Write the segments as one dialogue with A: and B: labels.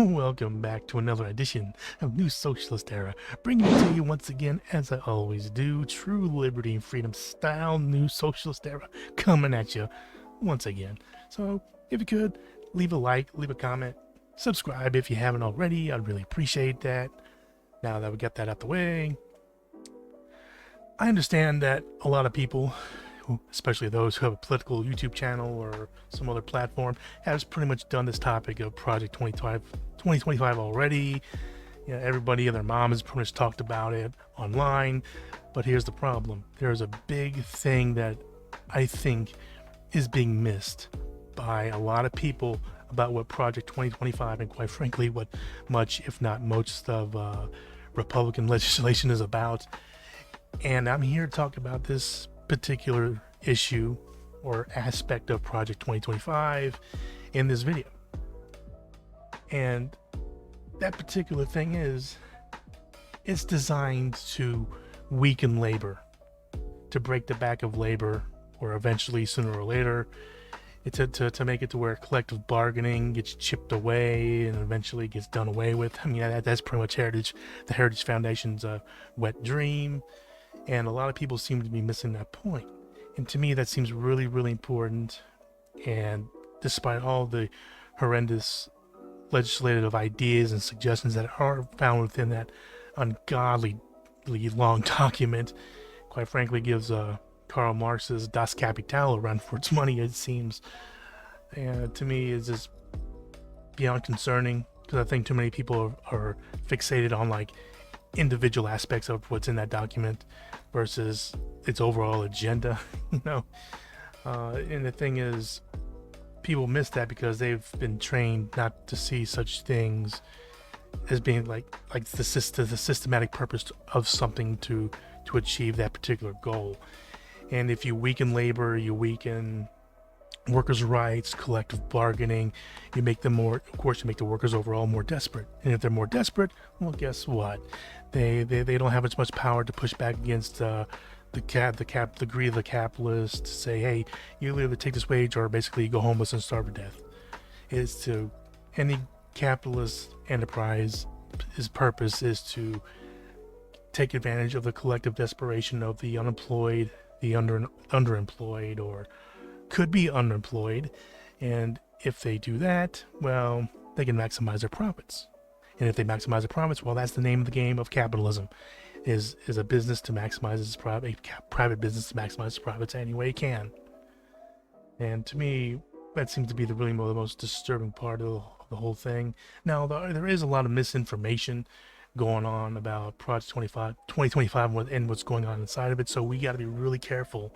A: Welcome back to another edition of New Socialist Era, bringing it to you once again, as I always do, true liberty and freedom style New Socialist Era coming at you once again. So, if you could, leave a like, leave a comment, subscribe if you haven't already. I'd really appreciate that. Now that we got that out the way, I understand that a lot of people, especially those who have a political YouTube channel or some other platform, has pretty much done this topic of Project 2025 already. You know, everybody and their mom has pretty much talked about it online. But here's the problem. There's a big thing that I think is being missed by a lot of people about what Project 2025 and, quite frankly, what much, if not most, of Republican legislation is about. And I'm here to talk about this particular issue or aspect of Project 2025 in this video. And that particular thing is, it's designed to weaken labor, to break the back of labor, or eventually, sooner or later, to make it to where collective bargaining gets chipped away and eventually gets done away with. I mean, that's pretty much the Heritage Foundation's wet dream. And a lot of people seem to be missing that point. And to me, that seems really, really important. And despite all the horrendous legislative ideas and suggestions that are found within that ungodly long document, quite frankly, gives Karl Marx's Das Kapital a run for its money, it seems. And to me, it's just beyond concerning, because I think too many people are fixated on like individual aspects of what's in that document versus its overall agenda. And the thing is, people miss that because they've been trained not to see such things as being like the systematic purpose of something to achieve that particular goal. And if you weaken labor, you weaken workers' rights, collective bargaining, you make them more, of course, you make the workers overall more desperate. And if they're more desperate, well, guess what? They don't have as much power to push back against the greed of the capitalist, to say, hey, you either take this wage or basically go homeless and starve to death. It's to any capitalist enterprise, his purpose is to take advantage of the collective desperation of the unemployed, the underemployed, or could be underemployed. And if they do that, well, they can maximize their profits. And if they maximize their profits, well, that's the name of the game of capitalism, is a business to maximize its private business to maximize its profits any way it can. And to me, that seems to be the most disturbing part of the whole thing. Now, there is a lot of misinformation going on about Project 2025 and what's going on inside of it, so we got to be really careful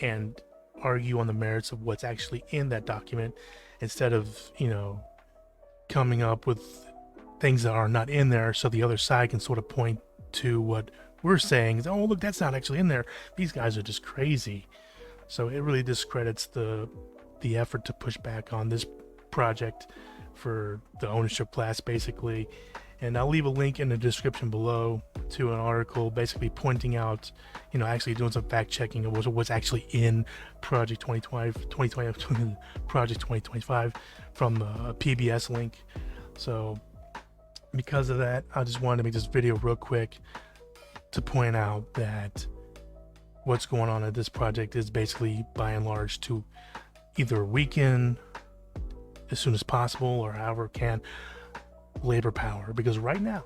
A: and argue on the merits of what's actually in that document, instead of coming up with things that are not in there, so the other side can sort of point to what we're saying is, oh, look, that's not actually in there, these guys are just crazy. So it really discredits the effort to push back on this project for the ownership class, basically. And I'll leave a link in the description below to an article basically pointing out, actually doing some fact checking of what's actually in Project 2025 from a PBS link. So because of that, I just wanted to make this video real quick to point out that what's going on at this project is basically, by and large, to either weaken as soon as possible or however it can labor power, because right now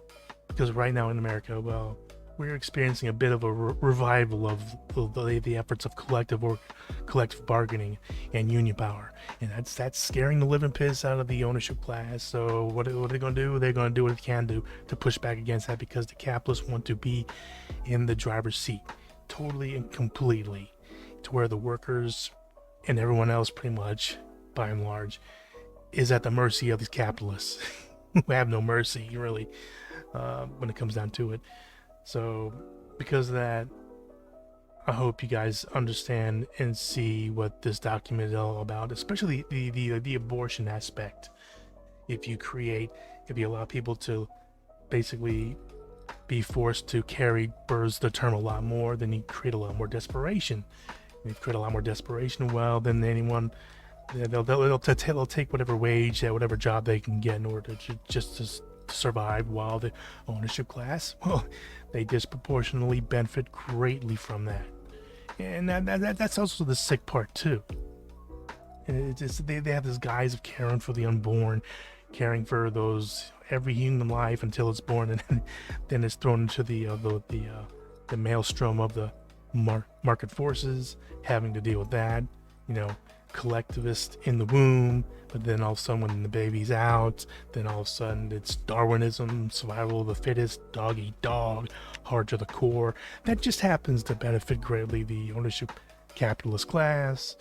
A: in America, well, we're experiencing a bit of a revival of the efforts of collective bargaining and union power, and that's scaring the living piss out of the ownership class. So what are they going to do? They're going to do what they can do to push back against that, because the capitalists want to be in the driver's seat totally and completely, to where the workers and everyone else, pretty much by and large, is at the mercy of these capitalists who have no mercy, really, when it comes down to it. So because of that, I hope you guys understand and see what this document is all about, especially the abortion aspect. If you allow people to basically be forced to carry births to term a lot more, then you create a lot more desperation. If you create a lot more desperation, well, then anyone They'll take whatever wage, whatever job they can get in order to just to survive, while the ownership class, well, they disproportionately benefit greatly from that. And that's also the sick part too. It's just, they have this guise of caring for the unborn, caring for those every human life until it's born, and then it's thrown into the maelstrom of the market forces, having to deal with that, collectivist in the womb. But then all of a sudden, when the baby's out, then all of a sudden it's Darwinism, survival of the fittest, dog eat dog, hard to the core. That just happens to benefit greatly the ownership capitalist class.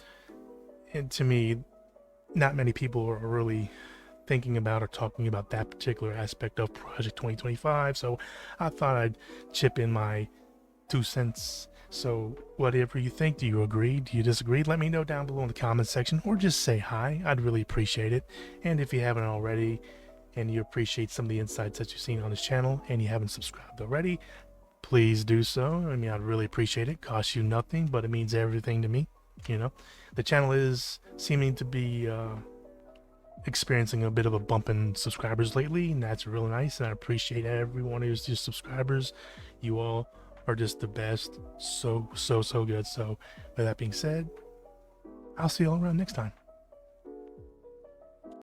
A: And to me, not many people are really thinking about or talking about that particular aspect of Project 2025. So I thought I'd chip in my 2 cents. So whatever you think, do you agree? Do you disagree? Let me know down below in the comments section, or just say hi. I'd really appreciate it. And if you haven't already, and you appreciate some of the insights that you've seen on this channel, and you haven't subscribed already, please do so. I mean, I'd really appreciate it. Costs you nothing, but it means everything to me. The channel is seeming to be experiencing a bit of a bump in subscribers lately, and that's really nice, and I appreciate every one of your subscribers. You all are just the best. So good. So with that being said, I'll see you all around next time.